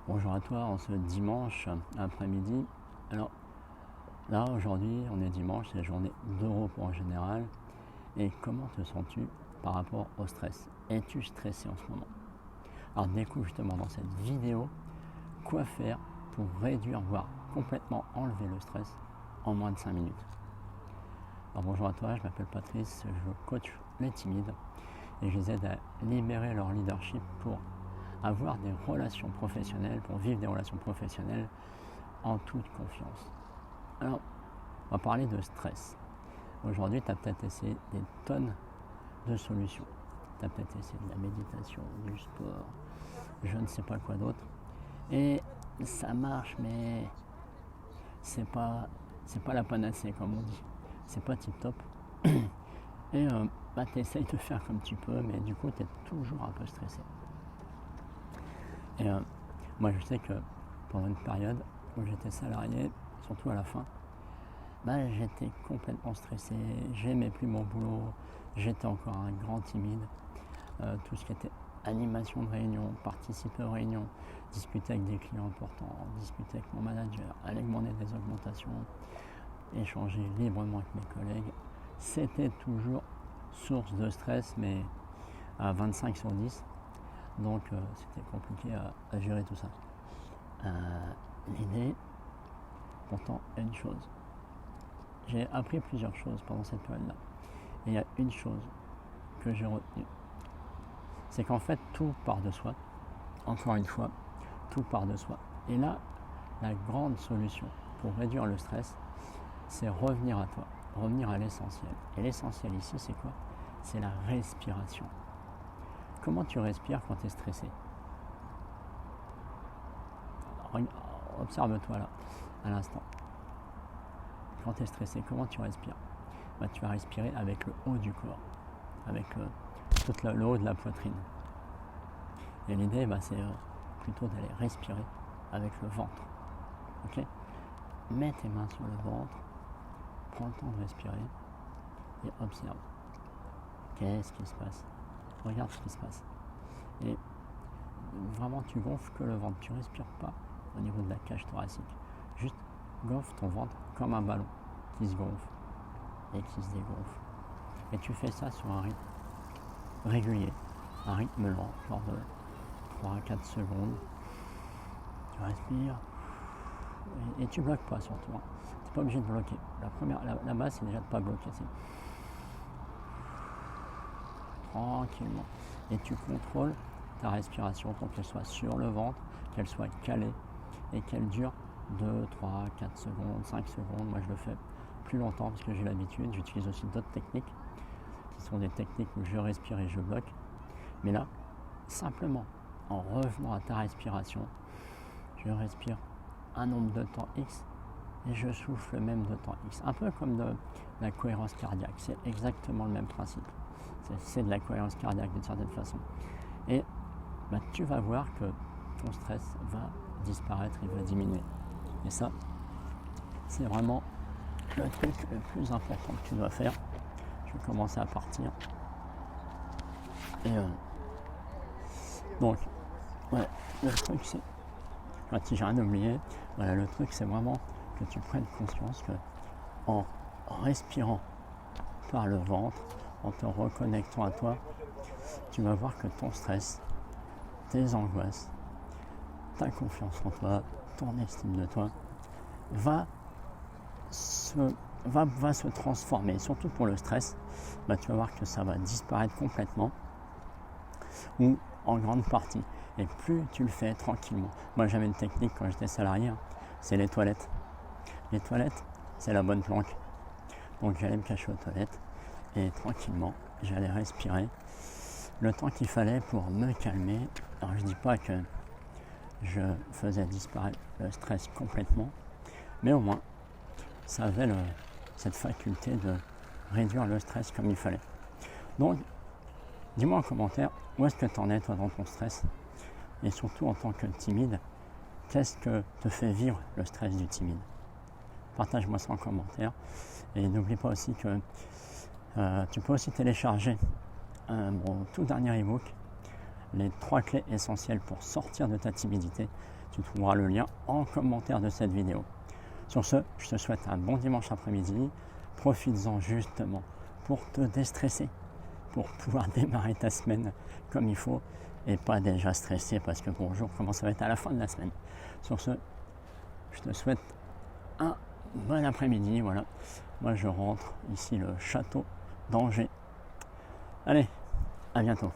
Bonjour à toi, en ce dimanche après-midi. Alors là, aujourd'hui, on est dimanche, c'est la journée de repos en général. Et comment te sens-tu par rapport au stress? Es-tu stressé en ce moment? Alors découvre justement dans cette vidéo quoi faire pour réduire, voire complètement enlever le stress en moins de 5 minutes. Alors bonjour à toi, je m'appelle Patrice, je coach les timides et je les aide à libérer leur leadership pour avoir des relations professionnelles, pour vivre des relations professionnelles en toute confiance. Alors, on va parler de stress. Aujourd'hui, tu as peut-être essayé des tonnes de solutions. Tu as peut-être essayé de la méditation, du sport, je ne sais pas quoi d'autre. Et ça marche, mais c'est pas la panacée, comme on dit. C'est pas tip top. Et tu essayes de faire comme tu peux, mais du coup, tu es toujours un peu stressé. Et moi, je sais que pendant une période où j'étais salarié, surtout à la fin, j'étais complètement stressé, j'aimais plus mon boulot, j'étais encore un grand timide. Tout ce qui était animation de réunion, participer aux réunions, discuter avec des clients importants, discuter avec mon manager, aller demander des augmentations, échanger librement avec mes collègues, c'était toujours source de stress, mais à 25 sur 10. Donc c'était compliqué à gérer tout ça. L'idée, pourtant, est une chose. J'ai appris plusieurs choses pendant cette période-là. Et il y a une chose que j'ai retenue. C'est qu'en fait, tout part de soi. Encore une fois, tout part de soi. Et là, la grande solution pour réduire le stress, c'est revenir à toi, revenir à l'essentiel. Et l'essentiel ici, c'est quoi? C'est la respiration. Comment tu respires quand tu es stressé? Observe-toi là, à l'instant. Quand tu es stressé, comment tu respires? Tu vas respirer avec le haut du corps, avec tout le haut de la poitrine. Et l'idée, c'est plutôt d'aller respirer avec le ventre. Ok? Mets tes mains sur le ventre, prends le temps de respirer et observe. Qu'est-ce qui se passe? Regarde ce qui se passe. Et vraiment, tu gonfles que le ventre, tu ne respires pas au niveau de la cage thoracique. Juste gonfle ton ventre comme un ballon qui se gonfle et qui se dégonfle. Et tu fais ça sur un rythme régulier, un rythme lent, genre de 3 à 4 secondes. Tu respires et tu bloques pas surtout. Tu n'es pas obligé de bloquer. La base, c'est déjà de ne pas bloquer. C'est tranquillement. Et tu contrôles ta respiration pour qu'elle soit sur le ventre, qu'elle soit calée et qu'elle dure 2, 3, 4 secondes, 5 secondes. Moi, je le fais plus longtemps parce que j'ai l'habitude. J'utilise aussi d'autres techniques qui sont des techniques où je respire et je bloque. Mais là, simplement, en revenant à ta respiration, je respire un nombre de temps X et je souffle le même de temps X. Un peu comme de la cohérence cardiaque. C'est exactement le même principe. C'est de la cohérence cardiaque d'une certaine façon. Et tu vas voir que ton stress va disparaître, il va diminuer. Et ça, c'est vraiment le truc le plus important que tu dois faire. Je vais commencer à partir. Et donc, le truc c'est, si j'ai rien oublié, le truc c'est vraiment que tu prennes conscience que en respirant par le ventre, en te reconnectant à toi, tu vas voir que ton stress, tes angoisses, ta confiance en toi, ton estime de toi va se transformer. Surtout pour le stress, tu vas voir que ça va disparaître complètement ou en grande partie. Et plus tu le fais tranquillement. Moi, j'avais une technique quand j'étais salarié, c'est les toilettes. Les toilettes, c'est la bonne planque. Donc j'allais me cacher aux toilettes et tranquillement, j'allais respirer le temps qu'il fallait pour me calmer. Alors je dis pas que je faisais disparaître le stress complètement, mais au moins ça avait cette faculté de réduire le stress comme il fallait. Donc dis-moi en commentaire où est-ce que tu en es toi dans ton stress, et surtout en tant que timide, qu'est-ce que te fait vivre le stress du timide? Partage-moi ça en commentaire et n'oublie pas aussi que tu peux aussi télécharger mon tout dernier ebook, les 3 clés essentielles pour sortir de ta timidité. Tu trouveras le lien en commentaire de cette vidéo. Sur ce, je te souhaite un bon dimanche après-midi. Profites-en justement pour te déstresser, pour pouvoir démarrer ta semaine comme il faut et pas déjà stressé parce que bonjour, comment ça va être à la fin de la semaine. Sur ce, je te souhaite un bon après-midi. Voilà, moi je rentre ici le château d'Angers. Allez, à bientôt.